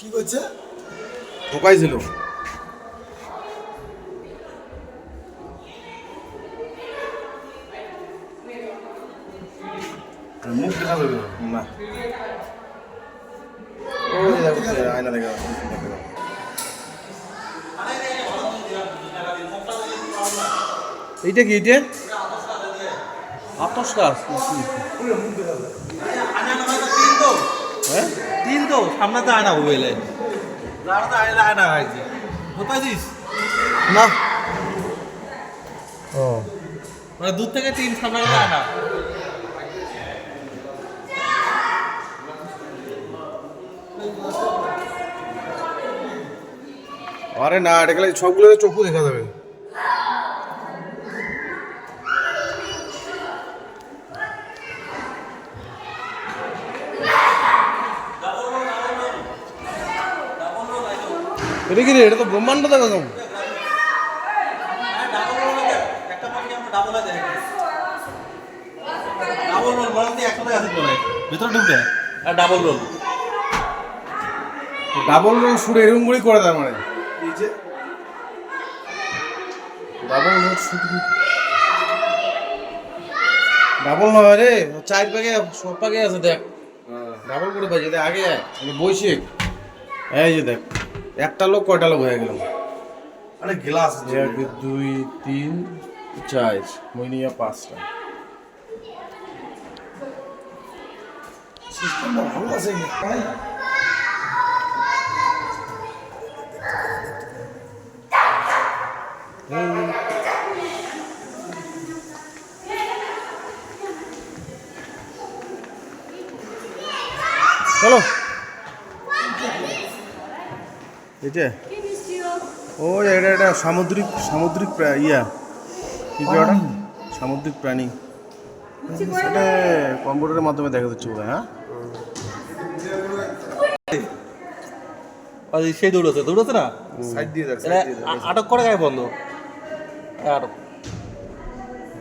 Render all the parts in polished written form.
কি করছে? ঠকাইছিল। মুখ দেখা যাবে না। ওই দেখো আয়না দেখা যাচ্ছে। এইটা কি এটা? আতস গাছ। হ্যাঁ তিন তো সামনে তো আয়না বইলে আয়না হয়েছে বুঝতেছিস না। ও মানে দূর থেকে তিন সামনে আয়না। আরে না, এটা গেলে সবগুলো চোখও দেখা যাবে। এটা কি রে? এটা তো ব্রহ্মাণ্ড দেখা যাবে। ভিতরে ঢুকবে আর double roll double roll shoot এরকম করেই করে তার মানে এই যে ডাবল রোল শুট ডাবল নয় রে, চার পাকে সব পাকে আছে দেখ। ডাবল করে বাজে দেখ আগে বইছে। এই যে দেখ একটা লোক কয়টা লোক হয়ে গেল। আরে গ্লাস 1 2 3 4 মইনিয়া 5টা। সিস্টেমটা ভালো আছে ভাই। চলো এটা ওই এটা সামুদ্রিক ইয়া কি ওটা সামুদ্রিক প্রাণী। সেটা কম্পিউটারের মাধ্যমে দেখা যাচ্ছে বোধ হয়। হ্যাঁ সেই দৌড়াচ্ছে না সাইড দিয়ে দেখ আটক করে গায়ে বন্ধ আটক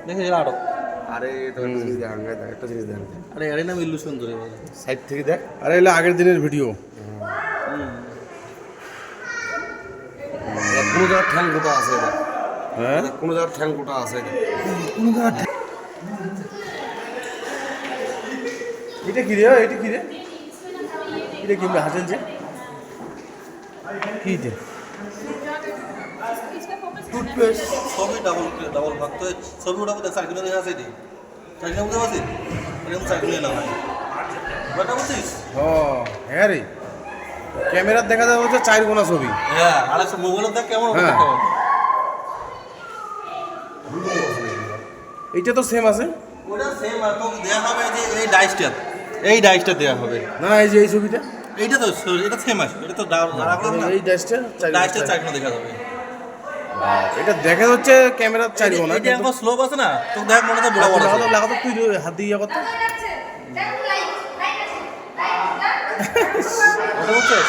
দেখে আটক। আরে একটা জিনিস দেখ আরে আরে নাম ইল্লুশন ধরে সাইড থেকে দেখ। আরে এগুলো আগের দিনের ভিডিও। কোনো জায়গায় ঠ্যাং গোটা আছে এটা। হ্যাঁ কোনো জায়গায় ঠ্যাং গোটা আছে এটা। কোনো জায়গায় এটা কি রে? এটা কি রে? এটা কি হাসেন যে কি এটা? টুথপেস্ট সবই ডাবল ভাগ তো সবই ওটা বলতে সার্কুলে দেখা আছে এটি সার্কুলে বুঝতে পারছিস এরকম সার্কুলে না হয় ওটা বুঝছিস। ও হ্যাঁ রে, ক্যামেরার দেখা যাবে হচ্ছে 4 কোনা ছবি। হ্যাঁ আর মোবাইলে দেখ কেমন হবে হ্যাঁ। কেমন এইটা তো সেম আছে ওটা সেম আর তো দেয়া হবে যে এই ডাইসটা দেয়া হবে না? এই যে এই ছবিটা এইটা তো এটা সেম আছে এটা তো দাঁড়া করে না এই ডাইসটা ডাইসটা চারগুলো দেখা যাবে। এটা দেখা যাচ্ছে ক্যামেরার 4 কোনা। এটা একবার স্লো আছে না তো দেখ মনে তো বড় বড় আছে। লাগাতো তুই হাত দিয়ে কত ওটা বুঝছিস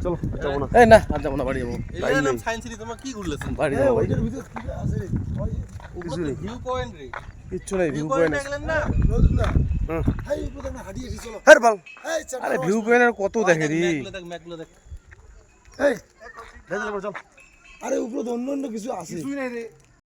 চলো যাবো না। এই না আর যাবো না, বাড়ি যাবো। এই নাম সায়েন্স সিটি তোমরা কি ঘুরলেছেন বাড়ি যাবো। ওইটার ভিতরে কি আছে রে? কিছু নেই, ভিউ পয়েন্ট রে কিচ্ছু নেই। ভিউ ভিউ পয়েন্ট পয়েন্ট গেলেন না নতুন না। হুম। এই উপরে আমরা হাঁটিয়ে এসেছি চলো। আরে বাল, এই চারটা আরে ভিউ পয়েন্টের কত দেখে রে। ম্যাকগুলো দেখ এই চল। আরে উপরে তো অন্য অন্য কিছু আছে। কিছুই নাই রে।